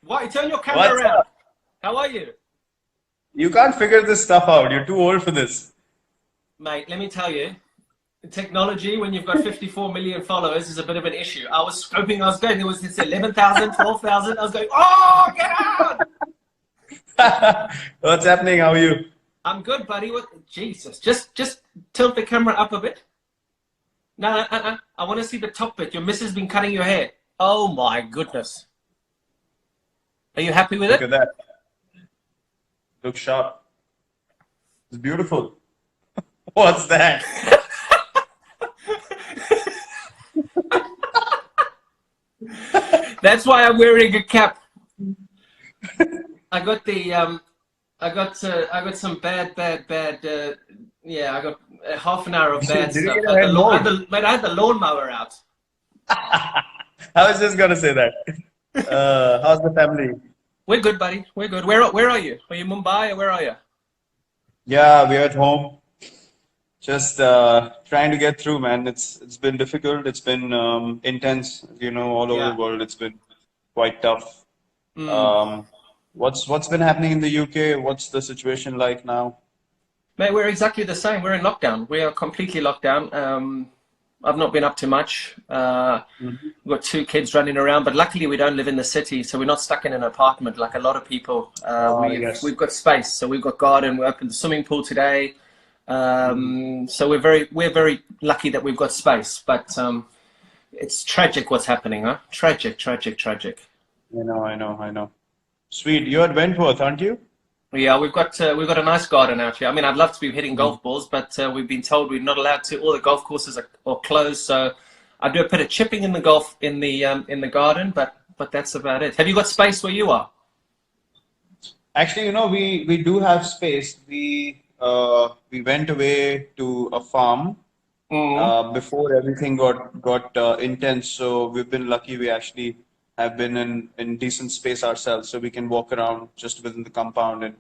Why? Turn your camera What's around. up? How are you? You can't figure this stuff out. You're too old for this. Mate, let me tell you, technology, when you've got 54 million followers, is a bit of an issue. I was scoping, I was going, there was this 11,000, 12,000. I was going, oh, get out! What's happening? How are you? I'm good, buddy. What? Jesus. Just tilt the camera up a bit. No, I want to see the top bit. Your missus been cutting your hair. Oh, my goodness. Are you happy with Look it? at that. Looks sharp. It's beautiful. What's that? That's why I'm wearing a cap. I got the I got some bad yeah, I got half an hour of bad Did you stuff. get a head mold? Mate, I had the lawnmower out. I was just gonna say that. How's the family? We're good, buddy. We're good. Where are you? Are you Mumbai or where are you? Yeah, we're at home. Just trying to get through, man. It's been difficult. It's been intense, all over Yeah. the world. It's been quite tough. Mm. What's been happening in the UK? What's the situation like now? Mate, we're exactly the same. We're in lockdown. We are completely locked down. I've not been up to much. We've got two kids running around, but luckily we don't live in the city, so we're not stuck in an apartment like a lot of people. Yes. We've got space, so we've got garden. We opened the swimming pool today. So we're very lucky that we've got space. But it's tragic what's happening, huh? Tragic. I know. Sweet. You're at Wentworth, aren't you? Yeah, we've got a nice garden out here. I mean, I'd love to be hitting golf balls, but we've been told we're not allowed to. All the golf courses are closed, so I do a bit of chipping in the garden, but that's about it. Have you got space where you are? Actually, we do have space. We went away to a farm before everything got intense. So we've been lucky. We actually have been in decent space ourselves, so we can walk around just within the compound. And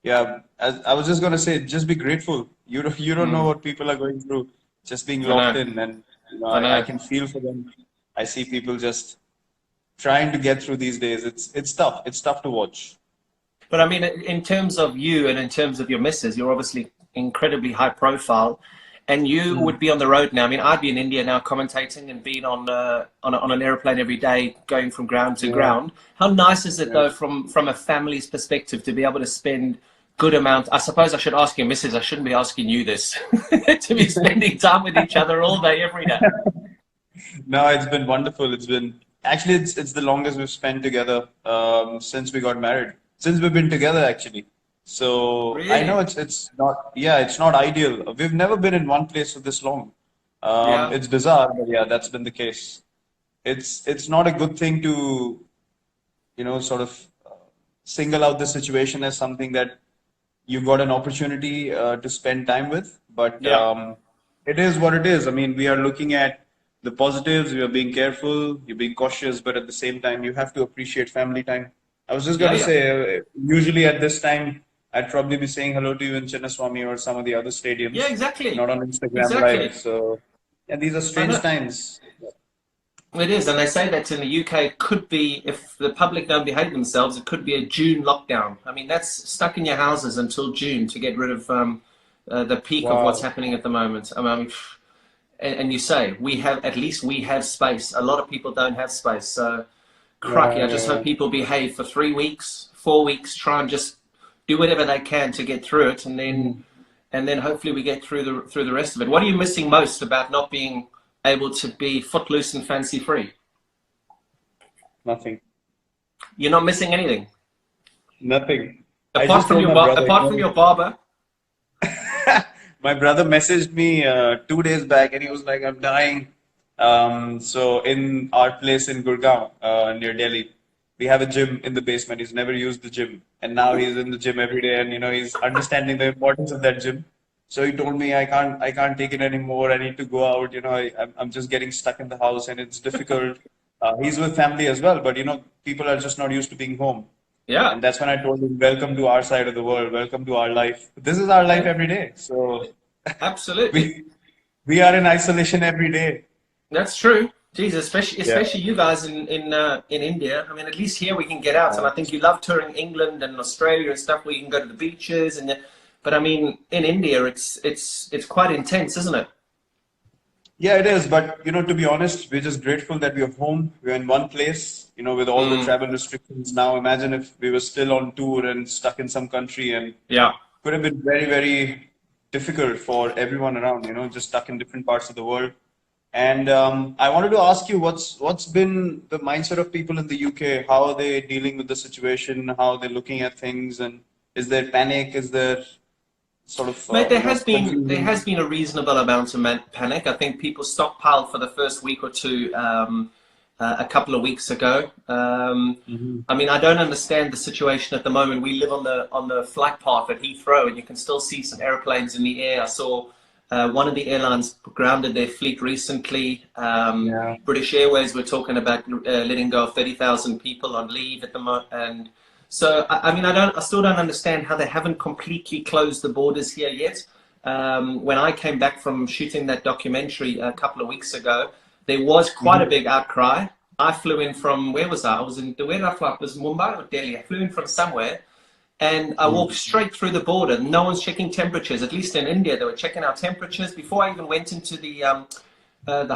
yeah, as I was just gonna say, just be grateful. You don't know what people are going through, just being I locked know. in, and I know. I can feel for them. I see people just trying to get through these days. It's tough. It's tough to watch. But I mean, in terms of you and in terms of your missus, you're obviously incredibly high profile, and you would be on the road now. I mean, I'd be in India now commentating and being on an airplane every day, going from ground to ground. How nice is it though, from a family's perspective, to be able to spend good amount? I suppose I should ask your missus. I shouldn't be asking you this. To be spending time with each other all day, every day. No, it's been wonderful. It's the longest we've spent together since we got married. Since we've been together, actually. So Really? I know it's not ideal. We've never been in one place for this long. Yeah. It's bizarre, but yeah, that's been the case. It's not a good thing to, sort of single out the situation as something that you got an opportunity to spend time with. But Yeah. it is what it is. I mean, we are looking at the positives. We are being careful. You're being cautious, but at the same time, you have to appreciate family time. I was just Yeah, gonna yeah. say, usually at this time, I'd probably be saying hello to you in Chinnaswamy or some of the other Yeah, stadiums, exactly. not on Instagram Exactly. Live. So, yeah, these are I strange know. times. It is, and they say that in the UK it could be, if the public don't behave themselves, it could be a June lockdown. I mean, that's stuck in your houses until June to get rid of the peak of what's Wow. happening at the moment. I mean, and you say at least we have space. A lot of people don't have space, so crikey, Yeah, I yeah, just hope yeah. people behave for 3 weeks, 4 weeks, try and just do whatever they can to get through it, and then hopefully we get through the rest of it. What are you missing most about not being able to be footloose and fancy free? Nothing. You're not missing anything Nothing. I apart just from told your my brother, barber. my brother messaged me 2 days back and he was like, I'm dying. So in our place in Gurgaon, near Delhi, we have a gym in the basement. He's never used the gym. And now he's in the gym every day and he's understanding the importance of that gym. So he told me I can't take it anymore. I need to go out. I'm just getting stuck in the house and it's difficult. He's with family as well, but people are just not used to being home. Yeah, And that's when I told him, welcome to our side of the world. Welcome to our life. This is our life every day. So absolutely. we we are in isolation every day. That's true. Geez, especially Yeah. you guys in India. I mean, at least here we can get out, and I think you love touring England and Australia and stuff where you can go to the beaches but I mean, in India, it's quite intense, isn't it? Yeah, it is. But, to be honest, we're just grateful that we're home. We're in one place, with all the travel restrictions now. Imagine if we were still on tour and stuck in some country, and Yeah. could have been very, very difficult for everyone around, just stuck in different parts of the world. And I wanted to ask you, what's been the mindset of people in the UK? How are they dealing with the situation? How are they looking at things? And is there panic? Is there sort of Mate, confusion? there has been a reasonable amount of panic. I think people stockpiled for the first week or two a couple of weeks ago. I mean, I don't understand the situation at the moment. We live on the flight path at Heathrow, and you can still see some airplanes in the air. I saw one of the airlines grounded their fleet recently. Yeah. British Airways were talking about letting go of 30,000 people on leave at the moment, and so, I mean, I still don't understand how they haven't completely closed the borders here yet. When I came back from shooting that documentary a couple of weeks ago, there was quite a big outcry. I flew in from, where was I? Where did I fly? It was Mumbai or Delhi. I flew in from somewhere, and I walked straight through the border. No one's checking temperatures. At least in India, they were checking our temperatures. Before I even went into the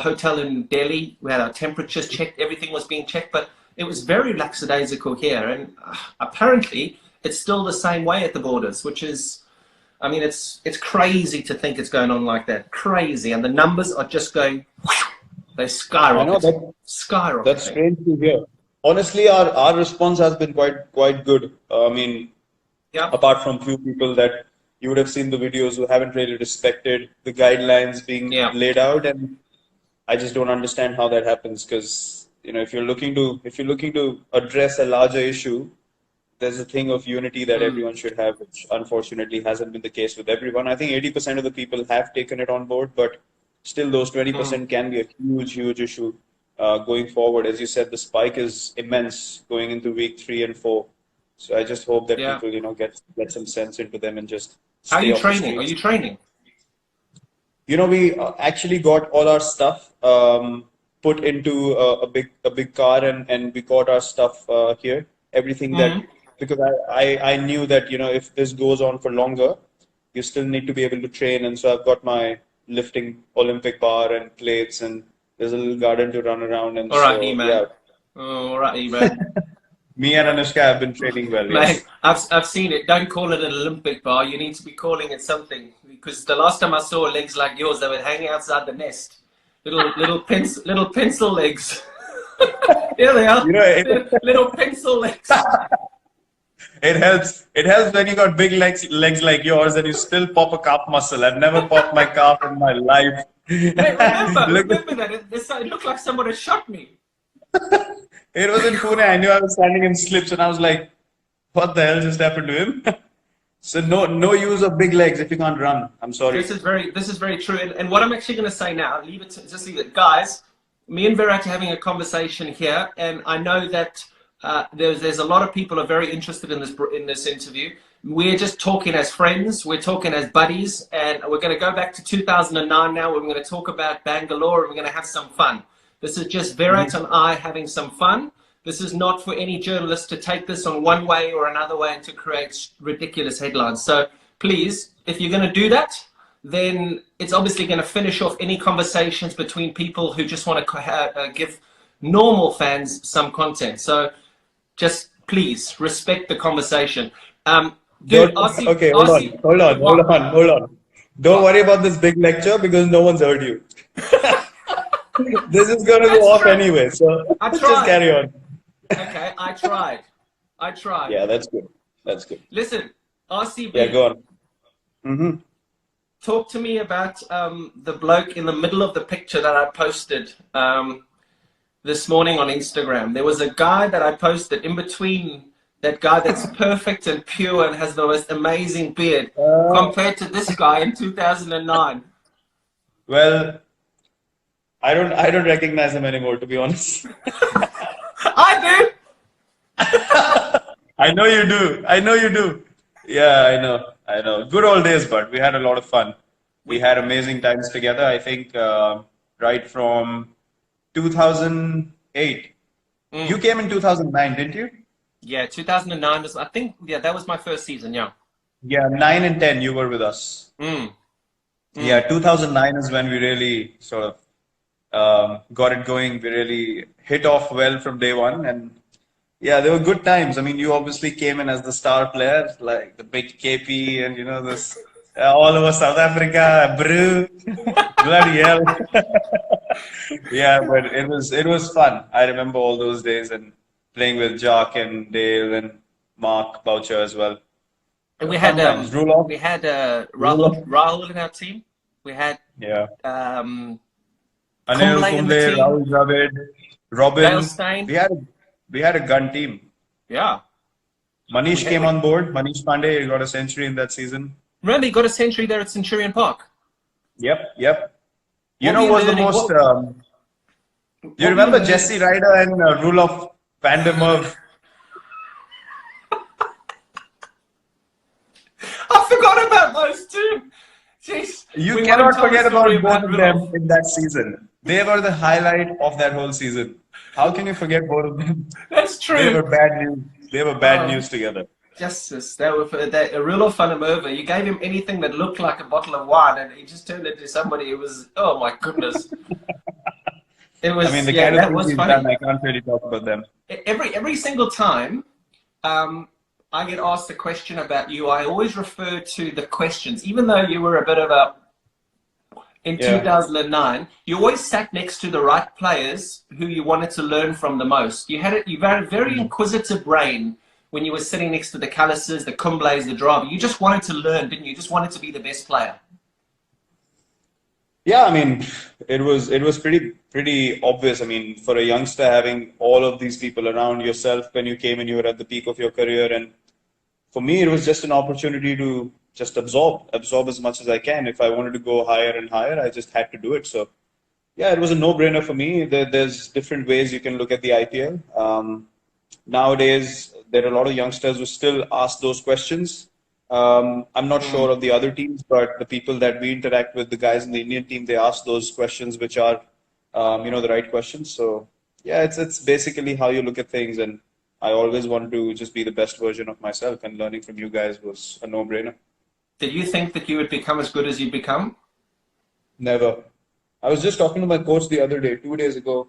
hotel in Delhi, we had our temperatures checked. Everything was being checked, but it was very lackadaisical here, and apparently it's still the same way at the borders, which is, I mean, it's crazy to think it's going on like that. Crazy, and the numbers are just going, they skyrocket. I know Skyrocket. that's strange to hear. Honestly, our response has been quite good. I mean, Yeah. apart from few people that you would have seen the videos who haven't really respected the guidelines being Yeah. laid out, and I just don't understand how that happens because if you're looking to address a larger issue, there's a thing of unity that everyone should have, which unfortunately hasn't been the case with everyone. I think 80% of the people have taken it on board, but still those 20% can be a huge issue going forward. As you said, the spike is immense going into week 3 and 4. So I just hope that Yeah. people, get some sense into them and just How are stay you off the training? Are streets. you training? We actually got all our stuff put into a big car, and we got our stuff here. Everything that, because I knew that if this goes on for longer, you still need to be able to train, and so I've got my lifting Olympic bar and plates, and there's a little garden to run around, and All right, so man. yeah. All right, man. Me and Anushka have been training well. Yes. Mate, I've seen it. Don't call it an Olympic bar. You need to be calling it something. Because the last time I saw legs like yours, they were hanging outside the nest. Little pencil legs. Here they are. Little pencil legs. It helps. It helps when you got big legs like yours, and you still pop a calf muscle. I've never popped my calf in my life. Mate, remember that. It looked like somebody shot me. It was in Pune. I knew I was standing in slips, and I was like, "What the hell just happened to him?" So no use of big legs if you can't run. I'm sorry. This is very true. And what I'm actually going to say now, leave it, guys. Me and Virat are having a conversation here, and I know that there's a lot of people are very interested in this interview. We're just talking as friends. We're talking as buddies, and we're going to go back to 2009 now. We're going to talk about Bangalore, and we're going to have some fun. This is just Virat and I having some fun. This is not for any journalist to take this on one way or another way and to create ridiculous headlines. So please, if you're going to do that, then it's obviously going to finish off any conversations between people who just want to give normal fans some content. So just please respect the conversation. Dude, Okay, hold on. Don't worry about this big lecture because no one's heard you. This is going to go off anyway, so just carry on. Okay, I tried. Yeah, that's good. Listen, RCB. Yeah, go on. Talk to me about the bloke in the middle of the picture that I posted this morning on Instagram. There was a guy that I posted in between that guy that's perfect and pure and has the most amazing beard compared to this guy in 2009. Well, I don't recognize him anymore, to be honest. I do. I know you do. Yeah, I know. Good old days, but we had a lot of fun. We had amazing times together. I think right from 2008. You came in 2009, didn't you? Yeah, 2009 was, I think, yeah, that was my first season, yeah. Yeah, 9 and 10, you were with us. Yeah, 2009 is when we really sort of got it going. We really hit off well from day one. And yeah, there were good times. I mean, you obviously came in as the star player, like the big KP and, this all over South Africa, brew, bloody hell. Yeah, but it was fun. I remember all those days and playing with Jock and Dale and Mark Boucher as well. And we Fun had times. Rule off. Rule off. Rahul in our team. We had Yeah. Kumble Anil in the Kumble, team. Rahul Dravid, Robin. Dale Steyn. We had a gun team. Yeah. Manish came on board. Manish Pandey got a century in that season. Remember, he got a century there at Centurion Park. Yep. What Who were was the learning? most? You were remember you Jesse Ryder and Roelof van der Merwe? I forgot about those two. Jeez. You We cannot won't tell the forget story about both of them Roelof. in that season. They were the highlight of that whole season. How can you forget both of them? That's They true. were bad news. They were bad news together. Justice. That Roelof van der Merwe. You gave him anything that looked like a bottle of wine, and he just turned into somebody. It was, oh my goodness. It was. I mean, the Yeah, kind that of things was he's funny. done, I can't really talk about them. Every single time I get asked a question about you, I always refer to the questions, even though you were a bit of a. In Yeah. 2009, you always sat next to the right players who you wanted to learn from the most. You had a very inquisitive brain when you were sitting next to the Callises, the Kumbles, the Dravi. You just wanted to learn, didn't you? You just wanted to be the best player. Yeah, I mean, it was pretty obvious. I mean, for a youngster having all of these people around yourself when you came in, you were at the peak of your career, and for me, it was just an opportunity to just absorb as much as I can. If I wanted to go higher and higher, I just had to do it. So, yeah, it was a no-brainer for me. There's different ways you can look at the IPL. Nowadays, there are a lot of youngsters who still ask those questions. I'm not sure of the other teams, but the people that we interact with, the guys in the Indian team, they ask those questions, which are, the right questions. So, yeah, it's basically how you look at things, and I always want to just be the best version of myself, and learning from you guys was a no-brainer. Did you think that you would become as good as you become? Never. I was just talking to my coach the other day, 2 days ago.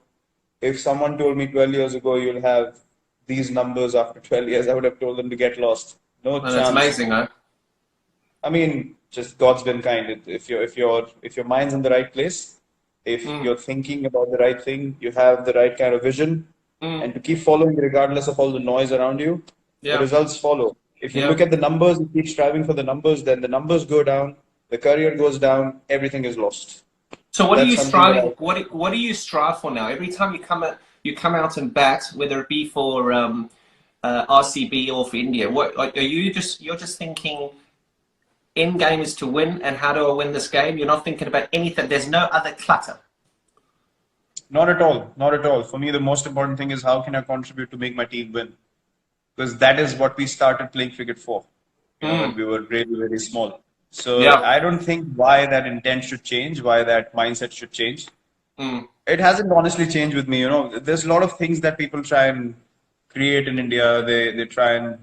If someone told me 12 years ago you'll have these numbers after 12 years, I would have told them to get lost. No Well, chance. that's amazing, huh? I mean, just God's been kind. If your mind's in the right place, if you're thinking about the right thing, you have the right kind of vision, and to keep following regardless of all the noise around you, the results follow. If you look at the numbers and keep striving for the numbers, then the numbers go down, the career goes down, everything is lost. So what are you That's something that striving? What do you strive for now? Every time you come out and bat, whether it be for RCB or for India, what are you're just thinking? End game is to win, and how do I win this game? You're not thinking about anything. There's no other clutter. Not at all. Not at all. For me, the most important thing is how can I contribute to make my team win? Because that is what we started playing cricket for, when we were really, really small. So I don't think why that intent should change, why that mindset should change. It hasn't honestly changed with me. There's a lot of things that people try and create in India. They try and,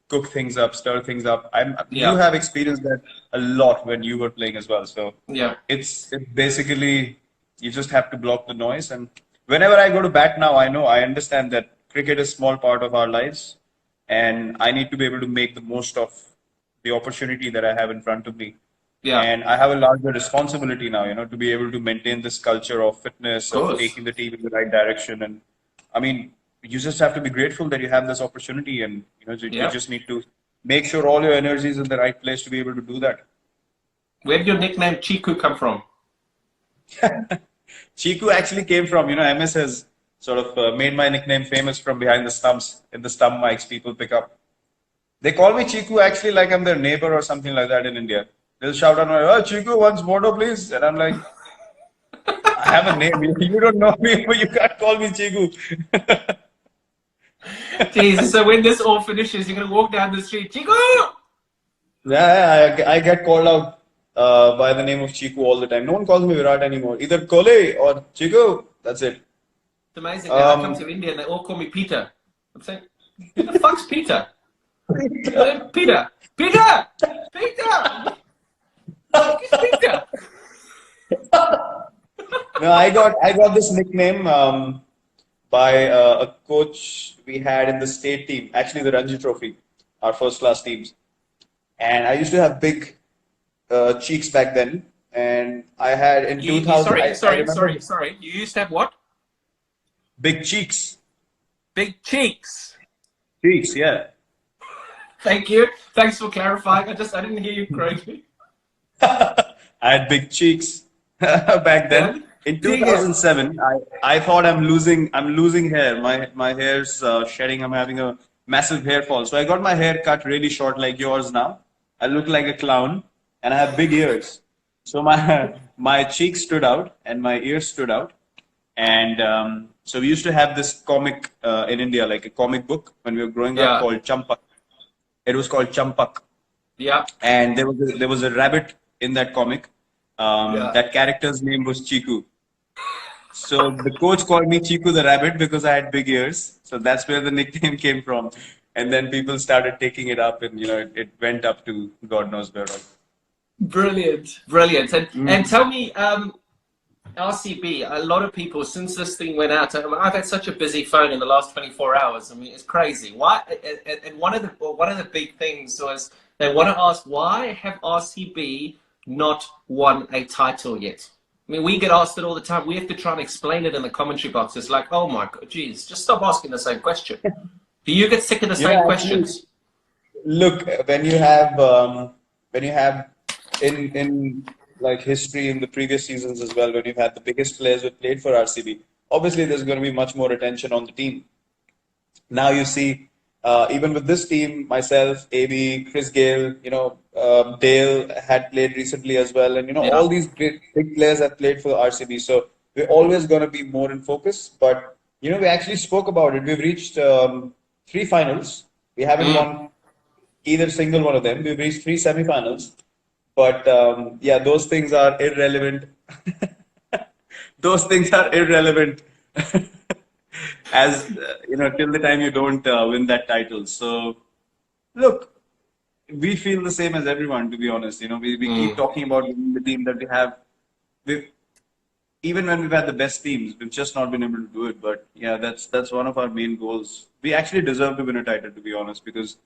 cook things up, stir things up. You have experienced that a lot when you were playing as well. So it's basically, you just have to block the noise. And whenever I go to bat now, I understand that cricket is a small part of our lives, and I need to be able to make the most of the opportunity that I have in front of me. And I have a larger responsibility now, to be able to maintain this culture of fitness, of taking the team in the right direction. And I mean, you just have to be grateful that you have this opportunity, and you just need to make sure all your energy is in the right place to be able to do that. Where did your nickname Chiku come from? Chiku actually came from, MS has sort of made my nickname famous from behind the stumps. In the stump mics, people pick up. They call me Chiku actually like I'm their neighbor or something like that in India. They'll shout out, "Oh, Chiku, once photo, please." And I'm like, I have a name. You don't know me, but you can't call me Chiku. Jesus, so when this all finishes, you're going to walk down the street, Chiku! Yeah, I get called out by the name of Chiku all the time. No one calls me Virat anymore. Either Kohli or Chiku. That's it. It's amazing. Now I come to India and they all call me Peter. I'm saying, who the fuck's Peter? Peter! Peter! Peter! Who's Peter? No, I got this nickname by a coach we had in the state team, actually the Ranji Trophy, our first class teams. And I used to have big cheeks back then. And I had in 2000. Sorry. You used to have what? Big cheeks. Big cheeks. Cheeks, yeah. Thank you. Thanks for clarifying. I didn't hear you correctly. I had big cheeks back then. In 2007, I thought I'm losing hair. My hair's shedding. I'm having a massive hair fall. So I got my hair cut really short like yours now. I look like a clown and I have big ears. So my cheeks stood out and my ears stood out. And so we used to have this comic in India, like a comic book when we were growing up called Champak. It was called Champak. Yeah. And there was a rabbit in that comic. That character's name was Chiku. So the coach called me Chiku the rabbit because I had big ears. So that's where the nickname came from. And then people started taking it up, and it went up to God knows where. Brilliant. And tell me, RCB, a lot of people, since this thing went out, I've had such a busy phone in the last 24 hours. I mean, it's crazy. Why? And one of the big things was they want to ask, why have RCB not won a title yet? I mean, we get asked it all the time. We have to try and explain it in the commentary box. It's like, oh my God, geez, just stop asking the same question. Do you get sick of the same questions? Look, when you have in like history in the previous seasons as well, when you've had the biggest players who played for RCB, obviously there's going to be much more attention on the team. Now you see, even with this team, myself, AB, Chris Gale, Dale had played recently as well, and all these big players have played for RCB. So we're always going to be more in focus. But we actually spoke about it. We've reached 3 finals. We haven't won either single one of them. We've reached 3 semi-finals. But those things are irrelevant. Those things are irrelevant. As till the time you don't win that title. So look, we feel the same as everyone, to be honest. We keep talking about the team that we have. Even when we've had the best teams, we've just not been able to do it. But yeah, that's one of our main goals. We actually deserve to win a title, to be honest, because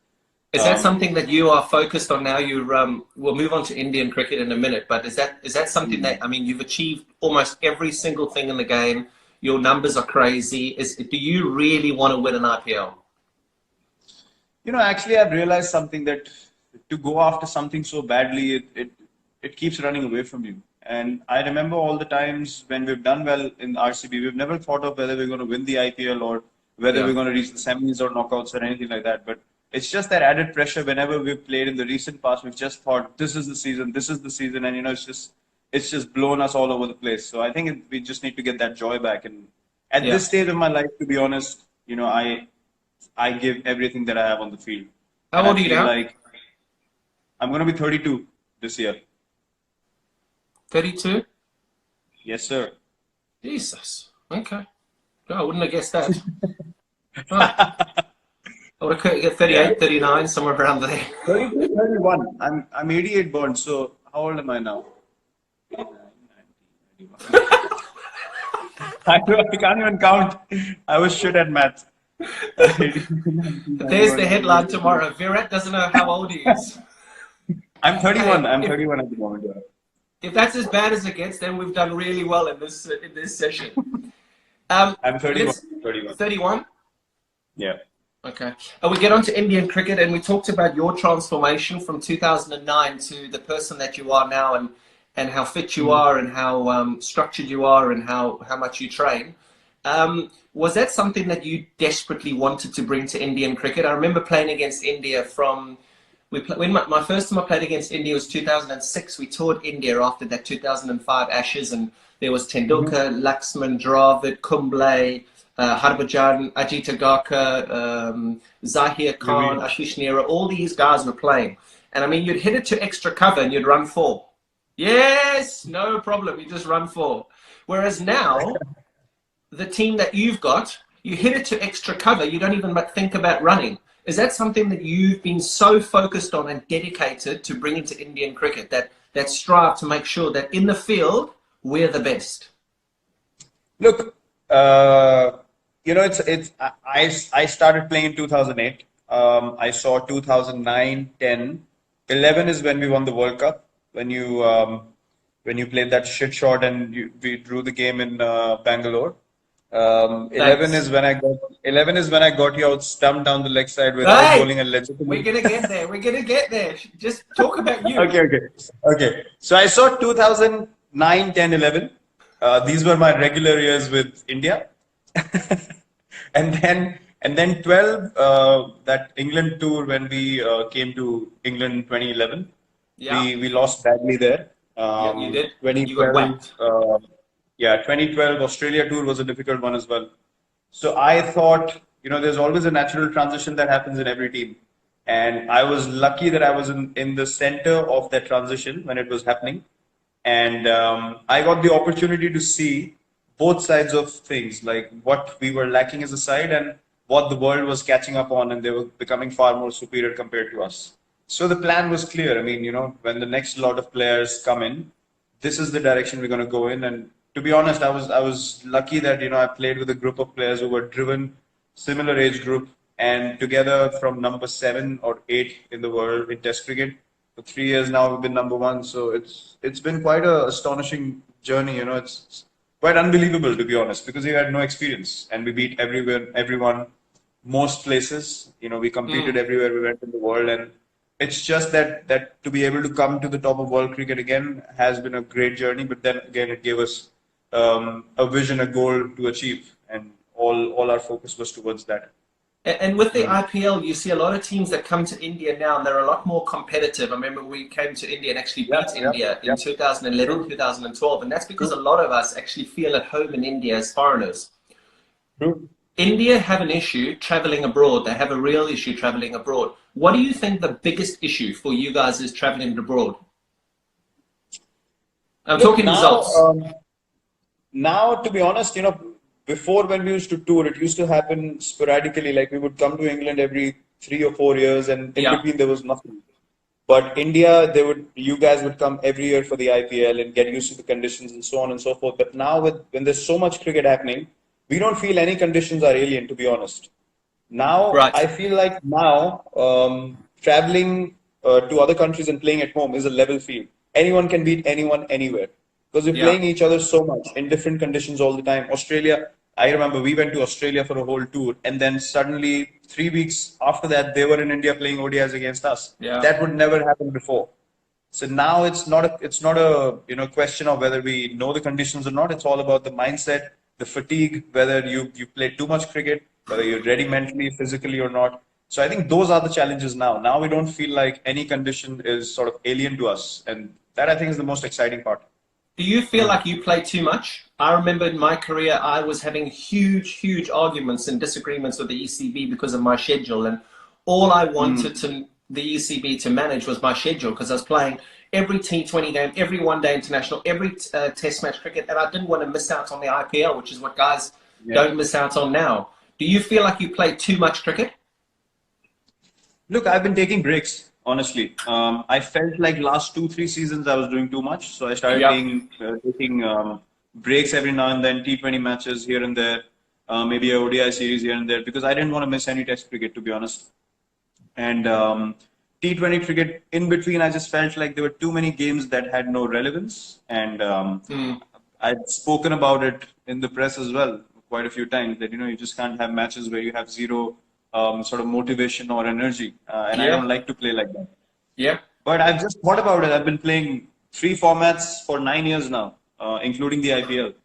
is that something that you are focused on now? We'll move on to Indian cricket in a minute, but is that something that, I mean, you've achieved almost every single thing in the game. Your numbers are crazy. Do you really want to win an IPL? Actually, I've realized something, that to go after something so badly, it keeps running away from you. And I remember all the times when we've done well in RCB, we've never thought of whether we're going to win the IPL or whether we're going to reach the semis or knockouts or anything like that. But it's just that added pressure whenever we've played in the recent past. We've just thought, this is the season, and it's just blown us all over the place. So I think we just need to get that joy back. And at this stage of my life, to be honest, I give everything that I have on the field. How old are you now? Like, I'm going to be 32 this year. 32? Yes, sir. Jesus. Okay. No, I wouldn't have guessed that. I would have get 38, 39, somewhere around there. 32, 31. I'm 88 born, so how old am I now? I can't even count. I was shit at maths. There's the headline tomorrow. Virat doesn't know how old he is. I'm 31. I'm 31 at the moment. Yeah. If that's as bad as it gets, then we've done really well in this session. I'm 31. 31? Yeah. Okay. We get on to Indian cricket, and we talked about your transformation from 2009 to the person that you are now, and how fit you are, and how structured you are, and how much you train. Was that something that you desperately wanted to bring to Indian cricket? I remember playing against India when my first time I played against India was 2006. We toured India after that 2005 Ashes, and there was Tendulkar, Laxman, Dravid, Kumble, Harbhajan, Ajit Agarkar, Zahir Khan, Ashish Nehra. All these guys were playing. And I mean, you'd hit it to extra cover and you'd run 4. Yes, no problem. You just run 4. Whereas now, the team that you've got, you hit it to extra cover. You don't even think about running. Is that something that you've been so focused on and dedicated to bringing to Indian cricket, that strive to make sure that in the field, we're the best? Look, I started playing in 2008. I saw 2009, 10, 11 is when we won the World Cup. When you played that shit shot and we drew the game in Bangalore. 11 is when I got you out stumped down the leg side without bowling a legitimate. We're gonna get there. We're gonna get there. Just talk about you. Okay. So I saw 2009, 10, 11. These were my regular years with India. and then 12, that England tour when we came to England in 2011. Yeah. We lost badly there. Yeah, you did. 2012, you got whacked. 2012 Australia tour was a difficult one as well. So I thought, there's always a natural transition that happens in every team. And I was lucky that I was in the center of that transition when it was happening. And I got the opportunity to see both sides of things, like what we were lacking as a side and what the world was catching up on, and they were becoming far more superior compared to us. So the plan was clear. I mean, when the next lot of players come in, this is the direction we're going to go in. And to be honest, I was lucky that, I played with a group of players who were driven, similar age group, and together from number 7 or 8 in the world in Test cricket. For 3 years now, we've been number 1. So it's been quite an astonishing journey. It's quite unbelievable, to be honest, because we had no experience and we beat everyone, most places. We competed everywhere we went in the world, and it's just that to be able to come to the top of world cricket again has been a great journey. But then again, it gave us a vision, a goal to achieve, and all our focus was towards that. And with the IPL, you see a lot of teams that come to India now, and they're a lot more competitive. I remember we came to India and actually beat India in 2011, 2012, and that's because a lot of us actually feel at home in India as foreigners. True. India have an issue traveling abroad. They have a real issue traveling abroad. What do you think the biggest issue for you guys is traveling abroad? I'm talking results. Now, to be honest, before when we used to tour, it used to happen sporadically. Like we would come to England every 3 or 4 years, and in between there was nothing. But India, you guys would come every year for the IPL and get used to the conditions and so on and so forth. But now, when there's so much cricket happening, we don't feel any conditions are alien, to be honest. Now, I feel like traveling to other countries and playing at home is a level field. Anyone can beat anyone anywhere because we're playing each other so much in different conditions all the time. Australia, I remember we went to Australia for a whole tour, and then suddenly 3 weeks after that, they were in India playing ODIs against us. Yeah. That would never happen before. So now it's not a question of whether we know the conditions or not. It's all about the mindset, the fatigue, whether you play too much cricket, whether you're ready mentally, physically or not. So I think those are the challenges now. Now we don't feel like any condition is sort of alien to us. And that I think is the most exciting part. Do you feel like you play too much? I remember in my career, I was having huge arguments and disagreements with the ECB because of my schedule. And all I wanted the ECB to manage was my schedule, because I was playing every T20 game, every one-day international, every test match cricket, and I didn't want to miss out on the IPL, which is what guys don't miss out on now. Do you feel like you play too much cricket? Look, I've been taking breaks, honestly. I felt like last 2-3 seasons I was doing too much, so I started taking breaks every now and then, T20 matches here and there, maybe a ODI series here and there, because I didn't want to miss any test cricket, to be honest. And T20 cricket, in between, I just felt like there were too many games that had no relevance. And I'd spoken about it in the press as well quite a few times, that, you just can't have matches where you have zero sort of motivation or energy. And I don't like to play like that. Yeah. But I've just thought about it. I've been playing 3 formats for 9 years now, including the IPL,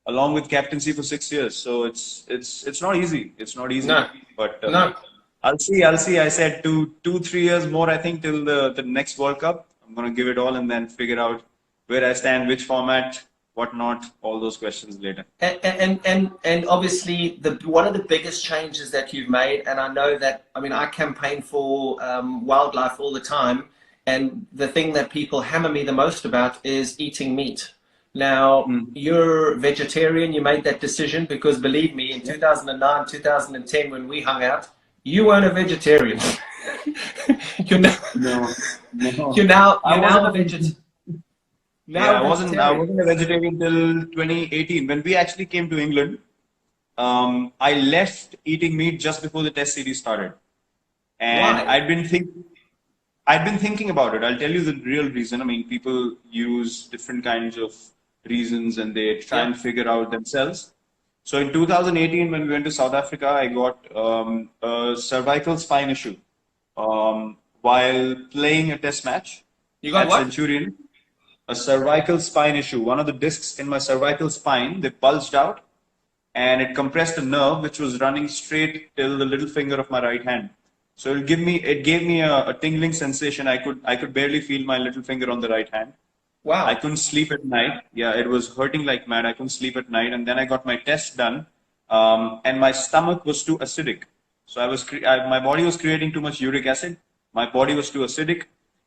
along with captaincy for 6 years. So it's not easy. It's not easy. No. But no. I'll see. I said 2-3 years more, I think, till the next World Cup. I'm going to give it all and then figure out where I stand, which format, what not, all those questions later. And obviously, one of the biggest changes that you've made, and I know that, I mean, I campaign for wildlife all the time, And the thing that people hammer me the most about is eating meat. Now, you're vegetarian, you made that decision because believe me, in 2009, 2010, when we hung out, you weren't a vegetarian. you're now, No, no. you're now a vegetarian. Yeah, I wasn't a vegetarian till 2018 when we actually came to England. I left eating meat just before the Test series started, and Why? I'd been thinking about it. I'll tell you the real reason. I mean, people use different kinds of reasons and they try Yeah. and figure out themselves. So in 2018, when we went to South Africa, I got a cervical spine issue while playing a Test match You got at what? Centurion. A cervical spine issue. One of the discs in my cervical spine, they bulged out and it compressed a nerve which was running straight till the little finger of my right hand. So it gave me a tingling sensation. I could barely feel my little finger on the right hand. I Wow. couldn't sleep at night. Yeah, it was hurting like mad. I couldn't sleep at night. And then I got my test done, and my stomach was too acidic. So my body was creating too much uric acid. My body was too acidic.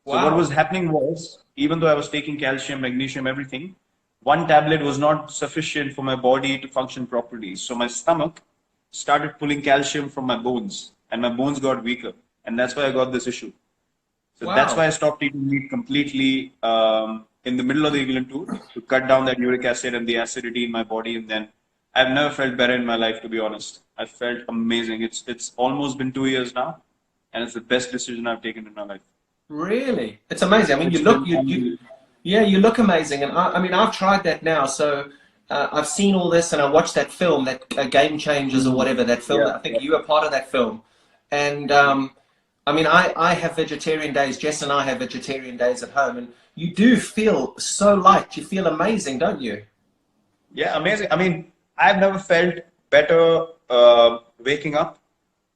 So what was Wow. happening was, even though I was taking calcium, magnesium, everything, one tablet was not sufficient for my body to function properly. So my stomach started pulling calcium from my bones, and my bones got weaker, and that's why I got this issue. So that's why Wow. I stopped eating meat completely in the middle of the England tour to cut down that uric acid and the acidity in my body. And then I've never felt better in my life, to be honest. I felt amazing. It's almost been 2 years now, and it's the best decision I've taken in my life. Really? It's amazing. I mean, It's you look, been unbelievable. yeah, you look amazing. And I mean, I've tried that now. So I've seen all this and I watched that film, that Game Changers or whatever, that film. Yeah, I think yeah, you were part of that film. And I mean, I have vegetarian days. Jess and I have vegetarian days at home. And you do feel so light. You feel amazing, don't you? yeah, amazing. I mean, I've never felt better waking up.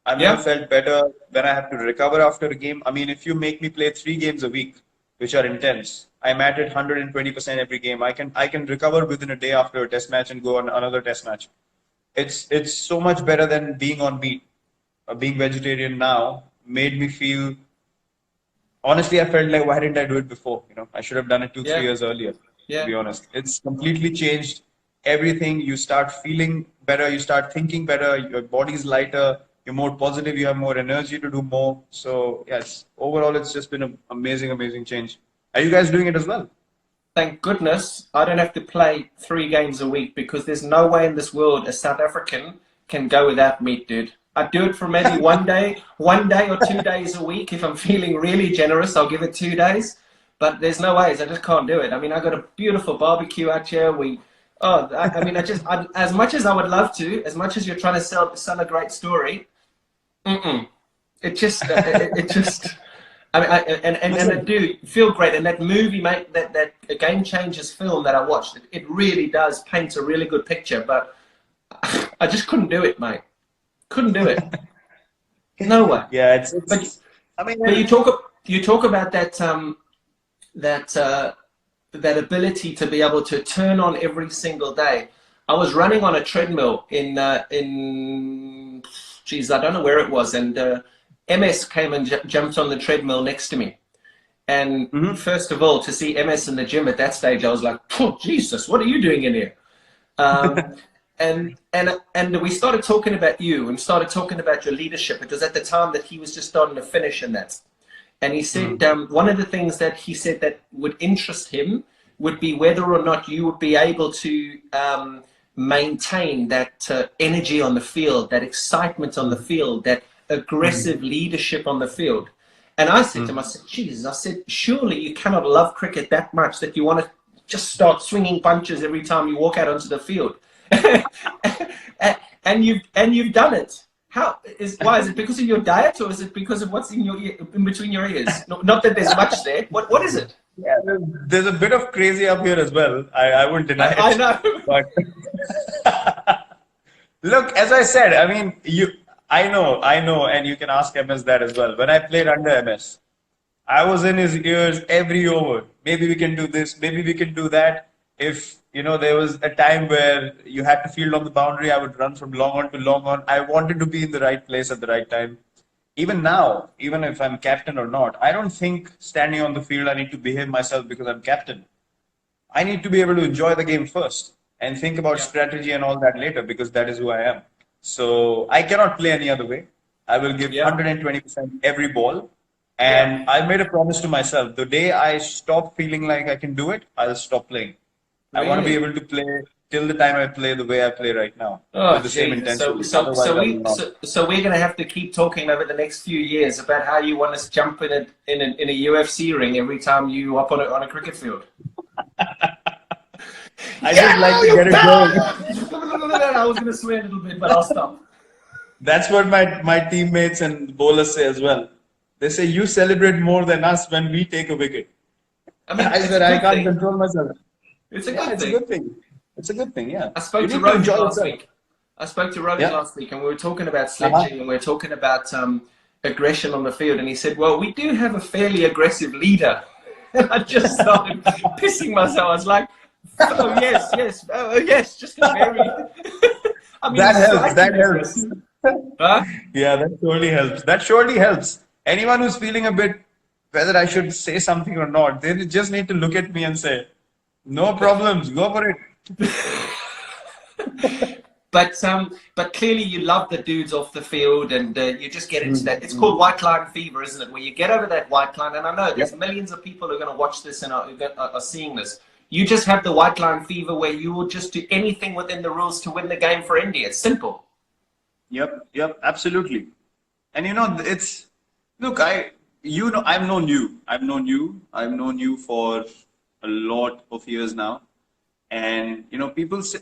I've never Yeah. felt better when I have to recover after a game. I mean, if you make me play 3 games a week, which are intense, I'm at it 120% every game. I can recover within a day after a test match and go on another test match. It's so much better than being on meat. Being vegetarian now made me feel honestly, I felt like why didn't I do it before? You know, I should have done it 2, 3 Yeah. years earlier, to Yeah. be honest. It's completely changed everything. You start feeling better, you start thinking better, your body's lighter, you're more positive, you have more energy to do more. So yes, overall it's just been an amazing, amazing change. Are you guys doing it as well? Thank goodness I don't have to play 3 games a week because there's no way in this world a South African can go without meat, dude. I do it for maybe 1 day or 2 days a week. If I'm feeling really generous, I'll give it 2 days. But there's no ways. I just can't do it. I mean, I got a beautiful barbecue out here. I mean, as much as I would love to, as much as you're trying to sell a great story, mm-mm. It just. I mean, and I Listen, do feel great. And that movie, mate, that Game Changers film that I watched, it really does paint a really good picture. But I just couldn't do it, mate. Couldn't do it. No way. yeah, But it's I mean, but you talk about that that ability to be able to turn on every single day. I was running on a treadmill in geez, I don't know where it was, and MS came and jumped on the treadmill next to me. And mhm. first of all, to see MS in the gym at that stage, I was like, oh, Jesus, what are you doing in here? Um, and we started talking about you and started talking about your leadership. It was at the time that he was just starting to finish in that. And he said one of the things that he said that would interest him would be whether or not you would be able to maintain that energy on the field, that excitement on the field, that aggressive leadership on the field. And I said to him, I said, Jesus, I said, surely you cannot love cricket that much that you want to just start swinging punches every time you walk out onto the field. and you've done it. Why is it because of your diet or is it because of what's in your in between your ears? Not that there's much there. What is it? Yeah, there's a bit of crazy up here as well. I wouldn't deny I it. know. But look, as I said, I mean, I know, and you can ask MS that as well. When I played under MS, I was in his ears every over. Maybe we can do this, maybe we can do that. If, there was a time where you had to field on the boundary, I would run from long on to long on. I wanted to be in the right place at the right time. even now, even if I'm captain or not, I don't think standing on the field I need to behave myself because I'm captain. I need to be able to enjoy the game first and think about Yeah. strategy and all that later because that is who I am. So I cannot play any other way. I will give Yeah. 120% every ball. Yeah. And I made a promise to myself the day I stop feeling like I can do it, I'll stop playing. I want to be Really? able to play till the time I play the way I play right now Oh, with the same Jesus. So, intensity. so, Otherwise, so I will we, not. so we're going to have to keep talking over the next few years about how you want us to jump in a UFC ring every time you up on a cricket field. I just like Yeah, to you get it going. I was going to swear a little bit, but I'll stop. That's what my teammates and bowlers say as well. They say you celebrate more than us when we take a wicket. I mean, I it's a said I good can't thing. control myself. It's a Yeah, good it's a thing. good thing. It's a good thing. Yeah, I you spoke to need to Rohit enjoy last yourself. week. I spoke to Rohit Yeah. last week, and we were talking about Uh-huh. sledging, and we were talking about aggression on the field. And he said, "Well, we do have a fairly aggressive leader." And I just started pissing myself. I was like, "Oh yes, yes, oh yes, just a very." I mean, That he's helps. That slightly helps. aggressive, huh? Yeah, that surely helps. That surely helps. Anyone who's feeling a bit whether I should say something or not, they just need to look at me and say, "No problems, go for it." But clearly you love the dudes off the field, and you just get into that. It's called white line fever, isn't it? Where you get over that white line, and I know there's Yep. millions of people who are going to watch this and are seeing this. You just have the white line fever where you will just do anything within the rules to win the game for India. It's simple. Yep, absolutely. And it's look, I've known you for a lot of years now, and people say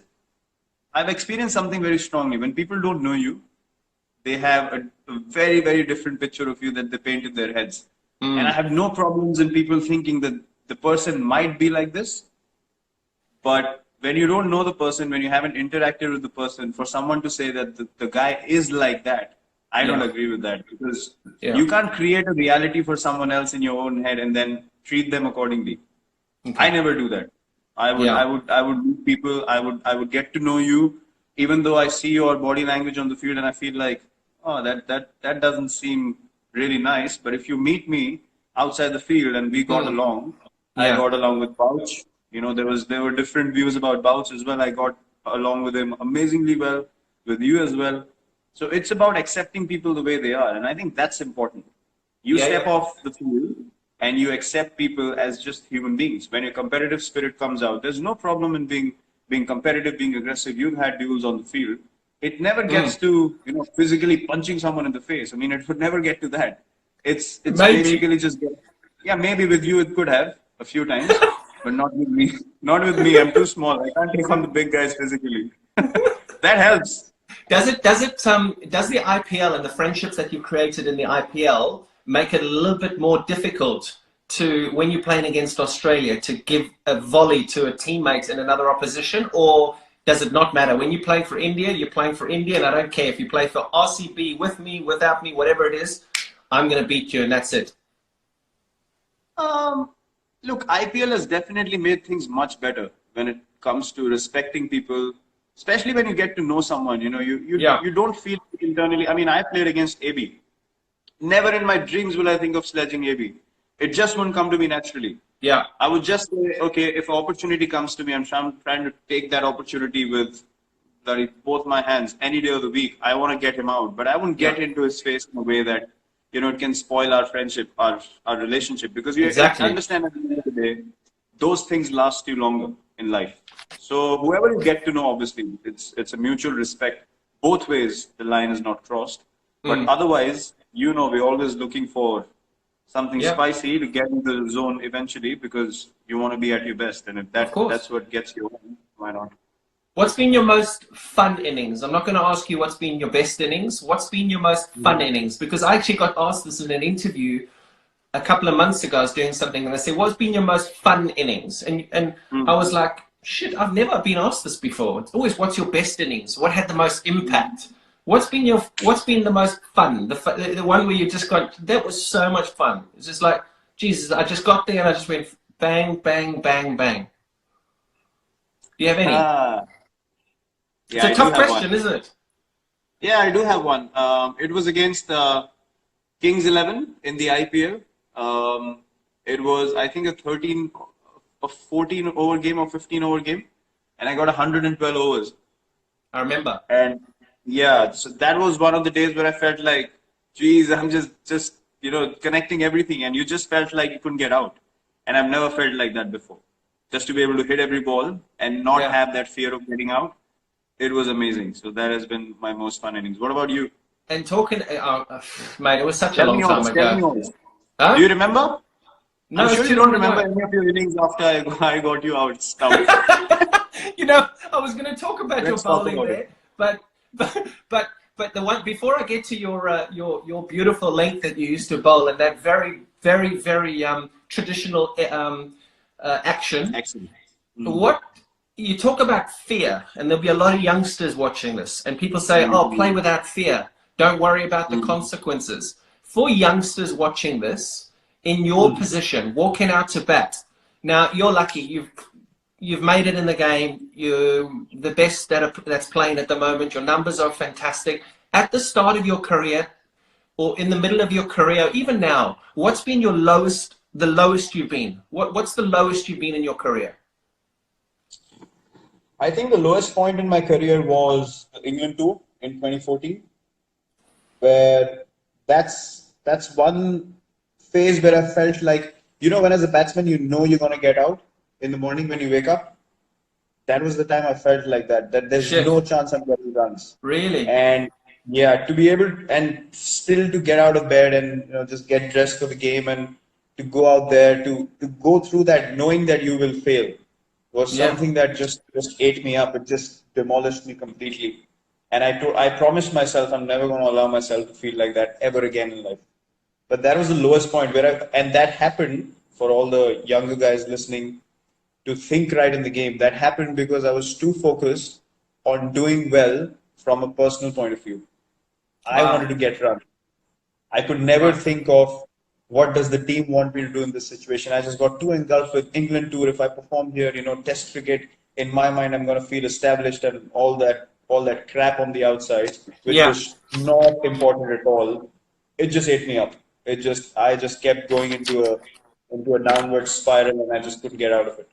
I've experienced something very strongly. When people don't know you, they have a very, very different picture of you that they paint in their heads. And I have no problems in people thinking that the person might be like this, but when you don't know the person, when you haven't interacted with the person, for someone to say that the guy is like that, I don't Yeah. agree with that because Yeah. you can't create a reality for someone else in your own head and then treat them accordingly. I Okay. never do that. Yeah. I would meet people. I would get to know you, even though I see your body language on the field and I feel like, oh, that doesn't seem really nice. But if you meet me outside the field and we got along, I Yeah. got along with Bouch. There were different views about Bouch as well. I got along with him amazingly well, with you as well. So it's about accepting people the way they are, and I think that's important. You Yeah. step Yeah. off the field and you accept people as just human beings. When your competitive spirit comes out, there's no problem in being competitive, being aggressive. You've had duels on the field. It never gets to physically punching someone in the face. I mean, it would never get to that. It's Maybe. basically just yeah. Maybe with you it could have a few times, but not with me. Not with me. I'm too small. I can't take on the big guys physically. That helps. Does the IPL and the friendships that you've created in the IPL make it a little bit more difficult to, when you're playing against Australia, to give a volley to a teammate in another opposition, or does it not matter? When you play for India, you're playing for India, and I don't care if you play for RCB with me, without me, whatever it is, I'm going to beat you, and that's it. Look, IPL has definitely made things much better when it comes to respecting people, especially when you get to know someone. Yeah. You don't feel internally. I mean, I played against AB. Never in my dreams will I think of sledging AB. It just won't come to me naturally. Yeah. I would just say, okay, if an opportunity comes to me, I'm trying to take that opportunity with both my hands any day of the week. I want to get him out, but I won't get into his face in a way that it can spoil our friendship, our relationship, because you Exactly. understand at the end of the day, those things last you longer in life. So whoever you get to know, obviously, it's a mutual respect. Both ways, the line is not crossed. But otherwise, we're always looking for something Yeah. spicy to get into the zone eventually because you want to be at your best. And if Of course. that's what gets you on, why not? What's been your most fun innings? I'm not going to ask you what's been your best innings. What's been your most fun innings? Because I actually got asked this in an interview a couple of months ago. I was doing something and they said, what's been your most fun innings? And I was like, shit, I've never been asked this before. It's always, what's your best innings? What had the most impact? What's been the most fun? The one where you just got, that was so much fun. It's just like, Jesus, I just got there and I just went bang, bang, bang, bang. Do you have any? Yeah, It's a tough question, isn't it? Yeah, I do have one. It was against Kings 11 in the IPL. It was, I think, a 14 over game or 15 over game, and I got 112 overs. I remember. And yeah, so that was one of the days where I felt like, geez, I'm just connecting everything, and you just felt like you couldn't get out. And I've never felt like that before. Just to be able to hit every ball and not have that fear of getting out, it was amazing. So that has been my most fun innings. What about you? And talking, mate, it was such a long time ago. Tell me yours. Huh? Do you remember? No, I'm sure you don't remember any of your innings after I got you out. You know, I was going to talk about your bowling there, but the one before I get to your beautiful length that you used to bowl and that very traditional action. Excellent. What you talk about fear, and there'll be a lot of youngsters watching this, and people say, "Oh, play without fear. Don't worry about the consequences." For youngsters watching this, in your position, walking out to bat. Now you're lucky. You've made it in the game. You're the best that's playing at the moment. Your numbers are fantastic. At the start of your career, or in the middle of your career, even now, what's been your lowest? The lowest you've been? What's the lowest you've been in your career? I think the lowest point in my career was the England tour in 2014, where that's one phase where I felt like, when as a batsman, you're going to get out in the morning when you wake up. That was the time I felt like that there's no chance I'm getting runs. Really? And yeah, to be able and still to get out of bed and just get dressed for the game and to go out there to go through that knowing that you will fail was something that just ate me up. It just demolished me completely. And I promised myself I'm never going to allow myself to feel like that ever again in life. But that was the lowest point and that happened for all the younger guys listening to think right in the game. That happened because I was too focused on doing well from a personal point of view. I wanted to get run. I could never think of what does the team want me to do in this situation. I just got too engulfed with England tour. If I perform here, Test cricket, in my mind, I'm going to feel established and all that crap on the outside, which was not important at all. It just ate me up. I just kept going into a downward spiral, and I just couldn't get out of it.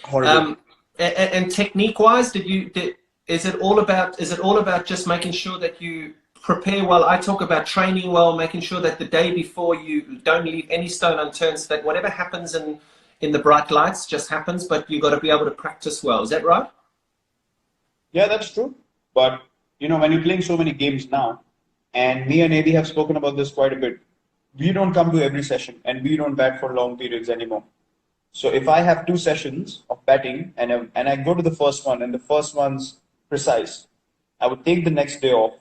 Horrible. And technique-wise, is it all about just making sure that you prepare well? I talk about training well, making sure that the day before you don't leave any stone unturned, so that whatever happens in the bright lights just happens, but you've got to be able to practice well. Is that right? Yeah, that's true. But, when you're playing so many games now, and me and AB have spoken about this quite a bit, we don't come to every session and we don't bat for long periods anymore. So if I have 2 sessions of batting and I go to the first one and the first one's precise, I would take the next day off,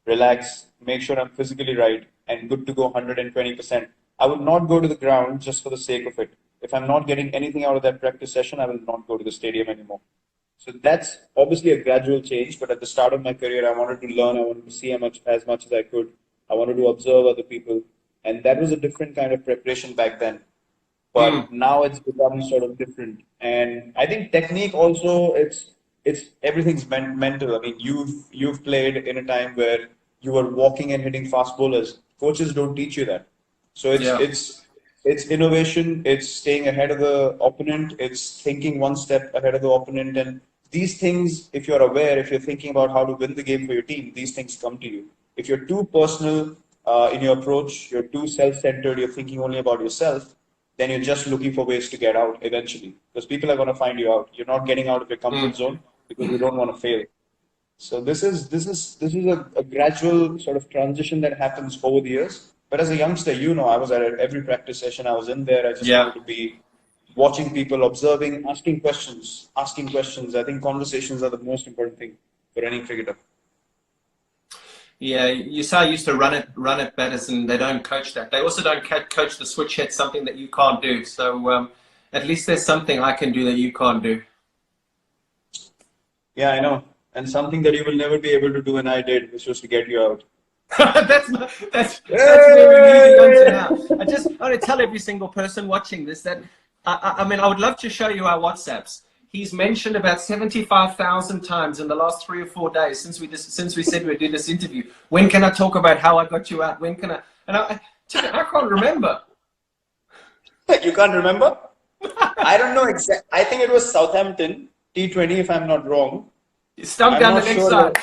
relax, make sure I'm physically right and good to go 120%. I would not go to the ground just for the sake of it. If I'm not getting anything out of that practice session, I will not go to the stadium anymore. So that's obviously a gradual change, but at the start of my career, I wanted to learn, I wanted to see as much as I could. I wanted to observe other people, and that was a different kind of preparation back then. But now it's become sort of different. And I think technique also, it's everything's mental. I mean, you've played in a time where you were walking and hitting fast bowlers. Coaches don't teach you that. So it's innovation, it's staying ahead of the opponent, it's thinking one step ahead of the opponent. And these things, if you're aware, if you're thinking about how to win the game for your team, these things come to you. If you're too personal in your approach, you're too self-centered, you're thinking only about yourself, then you're just looking for ways to get out eventually. Because people are going to find you out. You're not getting out of your comfort zone because you don't want to fail. So this is a gradual sort of transition that happens over the years. But as a youngster, I was at every practice session. I was in there. I just wanted to be watching people, observing, asking questions. I think conversations are the most important thing for any cricketer. Yeah, you say I used to run at batters, and they don't coach that. They also don't coach the switch hit, something that you can't do. So at least there's something I can do that you can't do. Yeah, I know. And something that you will never be able to do, and I did, which was to get you out. that's where we're moving on to now. I just want to tell every single person watching this that I mean, I would love to show you our WhatsApps. he's mentioned about 75,000 times in the last 3 or 4 days since we said we'd do this interview. When can I talk about how I got you out? When can I? And I can't remember. You can't remember? I don't know exactly. I think it was Southampton T20, if I'm not wrong. Stumped down the next side.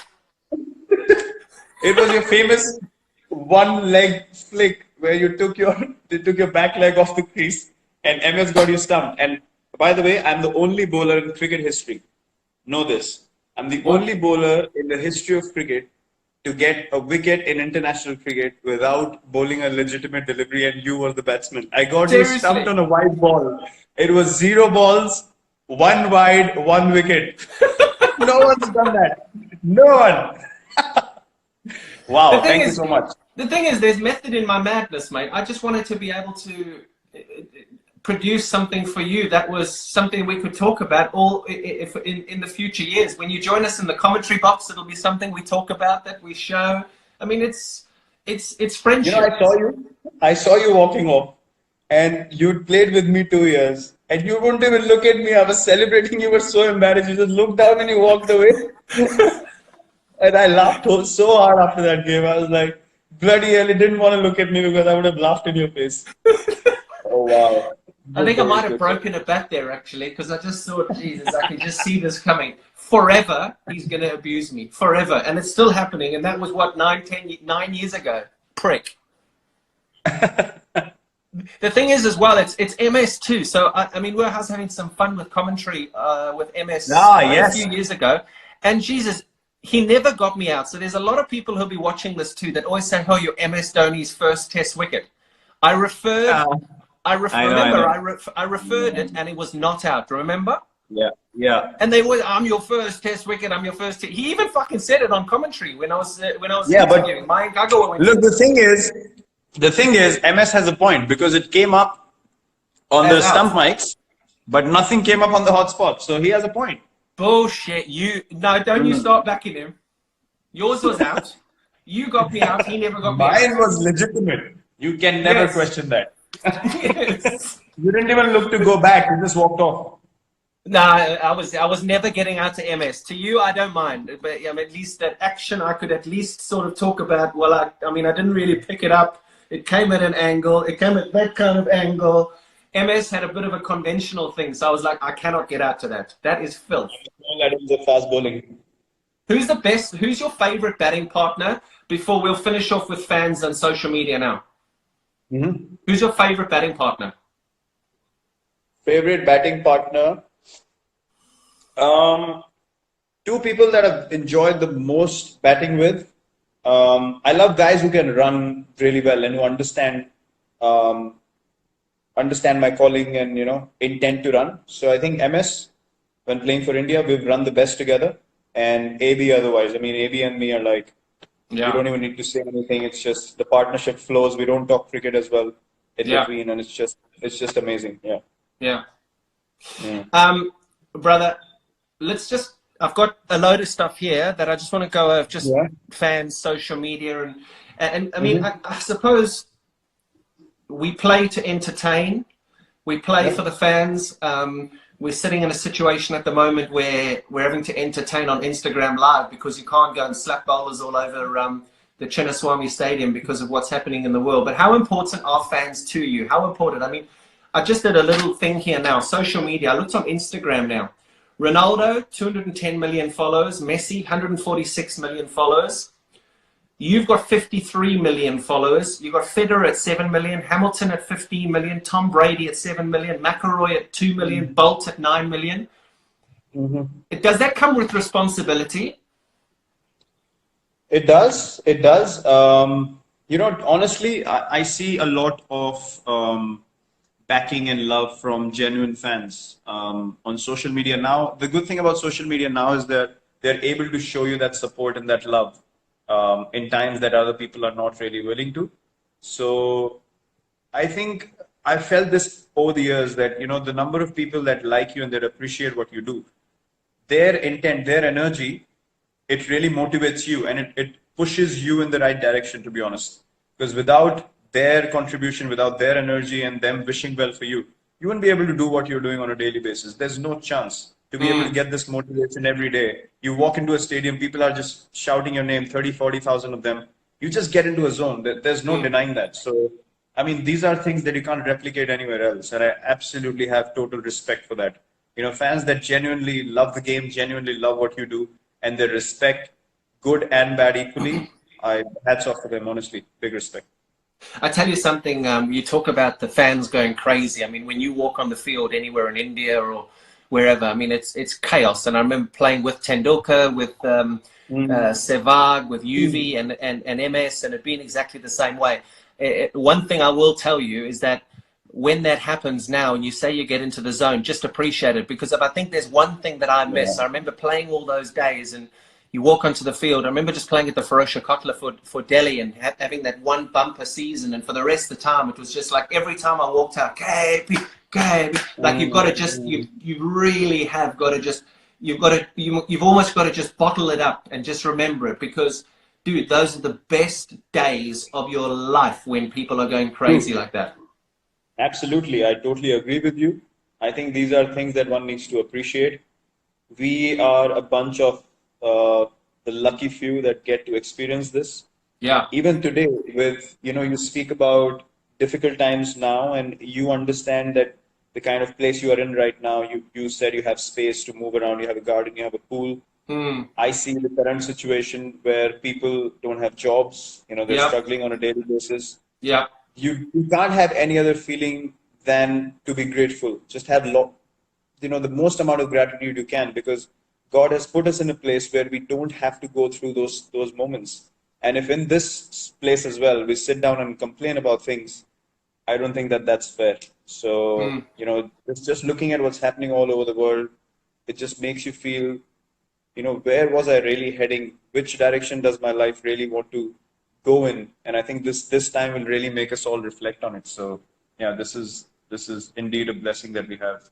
It was your famous one leg flick where you took your back leg off the crease and MS got you stumped. And by the way, I'm the only bowler in cricket history. Know this. I'm the only bowler in the history of cricket to get a wicket in international cricket without bowling a legitimate delivery, and you were the batsman. I got you stumped on a wide ball. It was 0 balls, 1 wide, 1 wicket. No one's done that. No one. Wow, thank you so much. The thing is, there's method in my madness, mate. I just wanted to be able to produce something for you that was something we could talk about if in the future years. When you join us in the commentary box, it'll be something we talk about, that we show. I mean, it's friendship. You know, I saw you walking off, and you'd played with me 2 years, and you wouldn't even look at me. I was celebrating. You were so embarrassed. You just looked down and you walked away. And I laughed so hard after that game. I was like, bloody hell, he didn't want to look at me because I would have laughed in your face. Oh, wow. I think I might have broken a bat there, actually, because I just thought, Jesus, I can just see this coming. Forever, he's going to abuse me. Forever. And it's still happening. And that was, what, 9 years ago? Prick. The thing is, as well, it's MS too. So, I mean, I was having some fun with commentary with MS a few years ago. And, Jesus, he never got me out. So there's a lot of people who'll be watching this too that always say, oh, you're MS Dhoni's first test wicket. I referred it and it was not out, remember? Yeah, yeah. And they were, I'm your first test wicket, I'm your first He even fucking said it on commentary when I was interviewing. Look, the thing is, MS has a point because it came up on the stump mics, but nothing came up on the hotspot. So he has a point. Bullshit. Don't you start backing him. Yours was out. You got me out. He never got me out. Mine was legitimate. You can never question that. Yes. You didn't even look to go back. You just walked off. No, I was never getting out to MS. To you, I don't mind. But at least that action, I could at least sort of talk about. Well, I mean, I didn't really pick it up. It came at an angle. It came at that kind of angle. MS had a bit of a conventional thing, so I was like, I cannot get out to that. That is filth. That is the fast bowling. Who's the best? Who's your favorite batting partner? Before we'll finish off with fans and social media now. Mm-hmm. Who's your favorite batting partner? Favorite batting partner? 2 people that I've enjoyed the most batting with. I love guys who can run really well and who understand my calling and, intent to run. So I think MS, when playing for India, we've run the best together. And AB otherwise. I mean, AB and me are like, we don't even need to say anything. It's just the partnership flows. We don't talk cricket as well in between, and it's just amazing. Yeah. Brother, I've got a load of stuff here that I just want to go over, just fans, social media, and I mean, I suppose we play to entertain. We play for the fans. We're sitting in a situation at the moment where we're having to entertain on Instagram Live because you can't go and slap bowlers all over the Chinnaswamy Stadium because of what's happening in the world. But how important are fans to you? How important? I mean, I just did a little thing here now. Social media. I looked on Instagram now. Ronaldo, 210 million followers. Messi, 146 million followers. You've got 53 million followers. You've got Federer at 7 million, Hamilton at 15 million, Tom Brady at 7 million, McIlroy at 2 million, Bolt at 9 million. Does that come with responsibility? It does. It does. Honestly, I see a lot of backing and love from genuine fans on social media now. The good thing about social media now is that they're able to show you that support and that love. In times that other people are not really willing to. So I think I felt this over the years that, the number of people that like you and that appreciate what you do, their intent, their energy, it really motivates you and it pushes you in the right direction, to be honest. Because without their contribution, without their energy and them wishing well for you, you wouldn't be able to do what you're doing on a daily basis. There's no chance. to be able to get this motivation every day. You walk into a stadium, people are just shouting your name, 30, 40,000 of them. You just get into a zone. There's no denying that. So, I mean, these are things that you can't replicate anywhere else. And I absolutely have total respect for that. You know, fans that genuinely love the game, genuinely love what you do, and they respect good and bad equally. Hats off to them, honestly. Big respect. I tell you something, you talk about the fans going crazy. I mean, when you walk on the field anywhere in India or wherever, I mean, it's chaos. And I remember playing with Tendulkar, with Sehwag, with UV and MS, and it being exactly the same way. One thing I will tell you is that when that happens now and you say you get into the zone, just appreciate it. Because if I think there's one thing that I miss, I remember playing all those days and you walk onto the field. I remember just playing at the Ferocia Kotla for Delhi and having that one bumper season. And for the rest of the time, it was just like every time I walked out, KP, like you've got to just, you really have got to just, you've almost got to just bottle it up and just remember it, because dude, those are the best days of your life when people are going crazy like that. Absolutely. I totally agree with you. I think these are things that one needs to appreciate. We are a bunch of the lucky few that get to experience this. Yeah. Even today, with, you know, you speak about difficult times now, and you understand that the kind of place you are in right now, you said you have space to move around, you have a garden, you have a pool. I see the current situation where people don't have jobs, you know, they're struggling on a daily basis. Yeah. You can't have any other feeling than to be grateful. Just have the most amount of gratitude you can, because God has put us in a place where we don't have to go through those moments. And if in this place as well, we sit down and complain about things, I don't think that that's fair. So, you know, it's just looking at what's happening all over the world. It just makes you feel, you know, where was I really heading? Which direction does my life really want to go in? And I think this time will really make us all reflect on it. So, yeah, this is indeed a blessing that we have.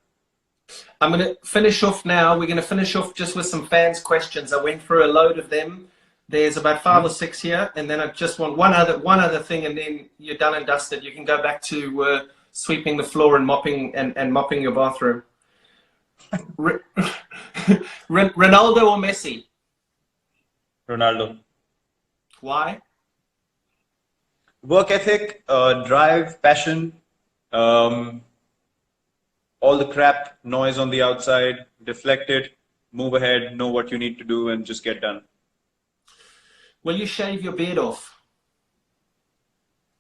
I'm going to finish off now. We're going to finish off just with some fans' questions. I went through a load of them. There's about 5 or 6 here, and then I just want one other thing, and then you're done and dusted. You can go back to sweeping the floor and mopping your bathroom. Ronaldo or Messi? Ronaldo. Why? Work ethic, drive, passion. All the crap, noise on the outside, deflect it, move ahead, know what you need to do, and just get done. Will you shave your beard off?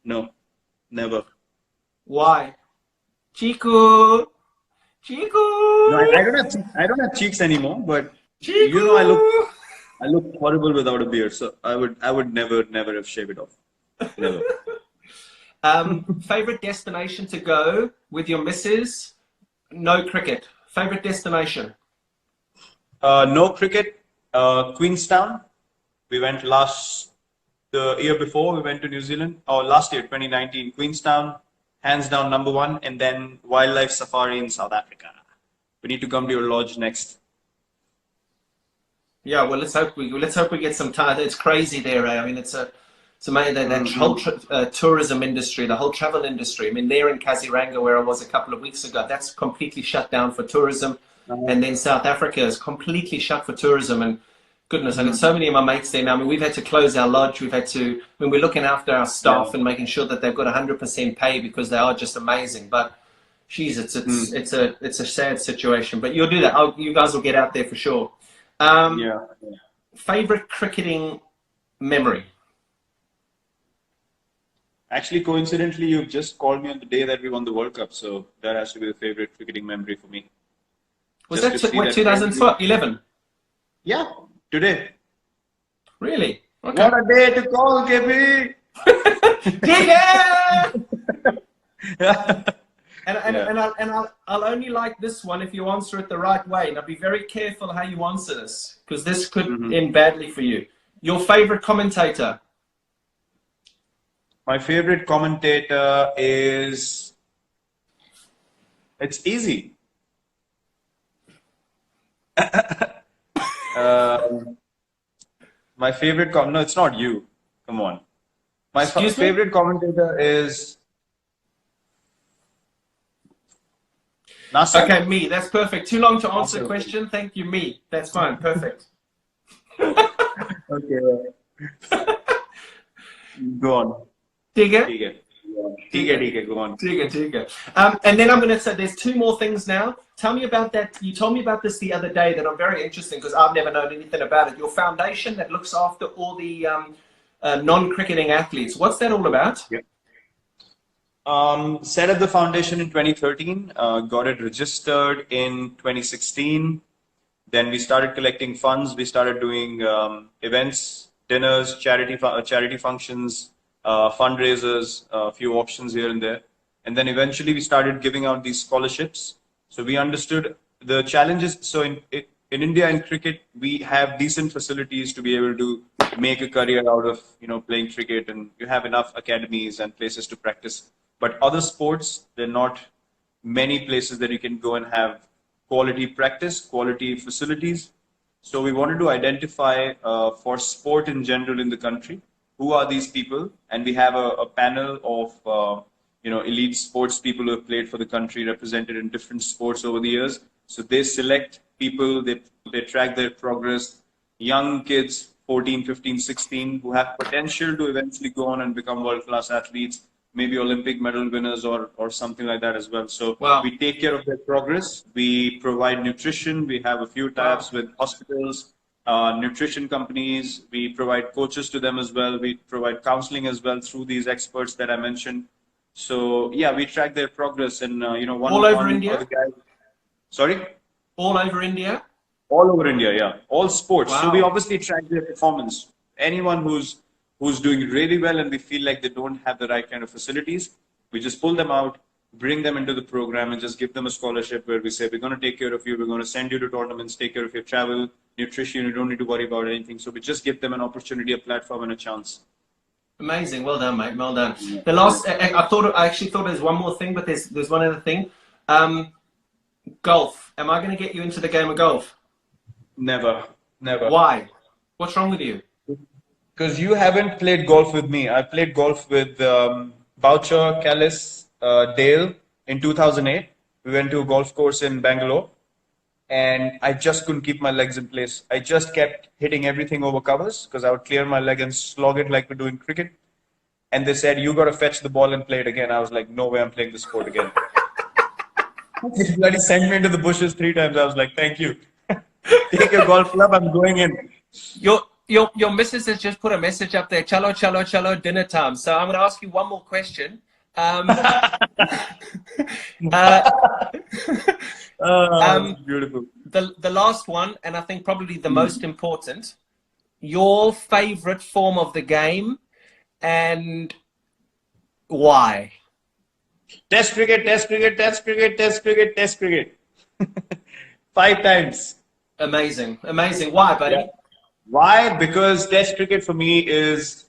No, never. Why? Chico! No, I don't have cheeks anymore, but Chico! You know, I look horrible without a beard, so I would never have shaved it off. Never. Favorite destination to go with your missus? No cricket. Favorite destination? No cricket. Queenstown. We went the year before, we went to New Zealand. Last year, 2019. Queenstown, hands down #1. And then wildlife safari in South Africa. We need to come to your lodge next. Yeah, well, let's hope we get some time. It's crazy there. I mean, it's amazing that whole tourism industry, the whole travel industry. I mean, there in Kaziranga, where I was a couple of weeks ago, that's completely shut down for tourism. And then South Africa is completely shut for tourism. And goodness, I got so many of my mates there now. I mean, we've had to close our lodge. We're looking after our staff and making sure that they've got 100% pay, because they are just amazing. But geez, it's a sad situation. But you'll do that. You guys will get out there for sure. Favorite cricketing memory? Actually, coincidentally, you just called me on the day that we won the World Cup, so that has to be the favorite cricketing memory for me. Was that 2011? Yeah, today. Really? Okay. What a day to call, KB! And I'll only like this one if you answer it the right way. Now be very careful how you answer this, because this could end badly for you. Your favorite commentator? My favorite commentator is... It's easy. My favorite... No, it's not you. Come on. My favorite commentator is... Nasir? Okay, me. That's perfect. Too long to answer the question. Thank you, me. That's fine. Perfect. Okay. Go on. Tigger. Go on. Tigger. And then I'm going to say there's two more things now. Tell me about that. You told me about this the other day that I'm very interested because I've never known anything about it. Your foundation that looks after all the non-cricketing athletes. What's that all about? Yeah. Set up the foundation in 2013, got it registered in 2016. Then we started collecting funds. We started doing events, dinners, charity functions, fundraisers, a few auctions here and there. And then eventually we started giving out these scholarships. So we understood the challenges. So in India in cricket, we have decent facilities to be able to make a career out of playing cricket, and you have enough academies and places to practice. But other sports, there are not many places that you can go and have quality practice, quality facilities. So we wanted to identify for sport in general in the country, who are these people? And we have a panel of elite sports people who have played for the country, represented in different sports over the years. So they select people, they track their progress, young kids, 14, 15, 16, who have potential to eventually go on and become world-class athletes, maybe Olympic medal winners or something like that as well. So we take care of their progress. We provide nutrition. We have a few tie-ups with hospitals, nutrition companies. We provide coaches to them as well. We provide counseling as well through these experts that I mentioned. So yeah, we track their progress, and all over India. Sorry. All over India. All over India, yeah. All sports. Wow. So we obviously track their performance. Anyone who's doing really well and we feel like they don't have the right kind of facilities, we just pull them out, bring them into the program, and just give them a scholarship where we say, we're going to take care of you, we're going to send you to tournaments, take care of your travel, nutrition, you don't need to worry about anything. So we just give them an opportunity, a platform, and a chance. Amazing. Well done, mate. Well done. The last, I actually thought there's one more thing, but there's one other thing. Golf. Am I going to get you into the game of golf? Never. Why? What's wrong with you? Because you haven't played golf with me. I played golf with Boucher, Callis, Dale in 2008. We went to a golf course in Bangalore, and I just couldn't keep my legs in place. I just kept hitting everything over covers because I would clear my leg and slog it like we do in cricket. And they said, you got to fetch the ball and play it again. I was like, no way, I'm playing this sport again. They bloody sent me into the bushes 3 times. I was like, thank you. Take your golf club, I'm going in. Your missus has just put a message up there. Chalo, chalo, chalo, dinner time. So I'm going to ask you one more question. Beautiful. The last one, and I think probably the most important, your favorite form of the game and why? Test cricket. 5 times. Amazing. Why, buddy? Yeah. Why? Because Test cricket for me is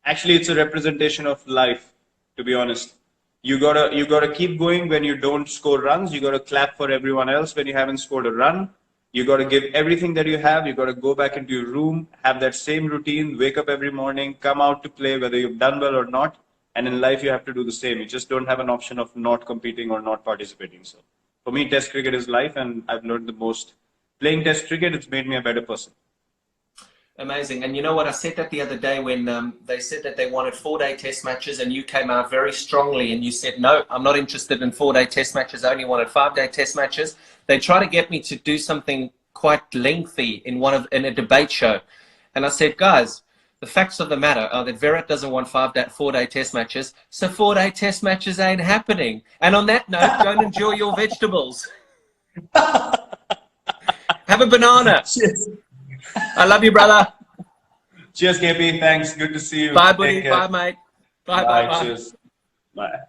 actually it's a representation of life. To be honest, you gotta keep going when you don't score runs. You gotta clap for everyone else when you haven't scored a run. You gotta give everything that you have. You gotta go back into your room, have that same routine, wake up every morning, come out to play whether you've done well or not. And in life, you have to do the same. You just don't have an option of not competing or not participating. So for me, Test cricket is life, and I've learned the most. Playing Test cricket, it's made me a better person. Amazing. And you know what? I said that the other day when they said that they wanted 4-day test matches, and you came out very strongly and you said, no, I'm not interested in 4-day test matches. I only wanted 5-day test matches. They try to get me to do something quite lengthy in a debate show. And I said, guys, the facts of the matter are that Virat doesn't want 4-day test matches. So 4-day test matches ain't happening. And on that note, don't enjoy your vegetables. Have a banana. Cheers. I love you, brother. Cheers, KP. Thanks. Good to see you. Bye, buddy. Bye, mate. Bye. Cheers. Bye.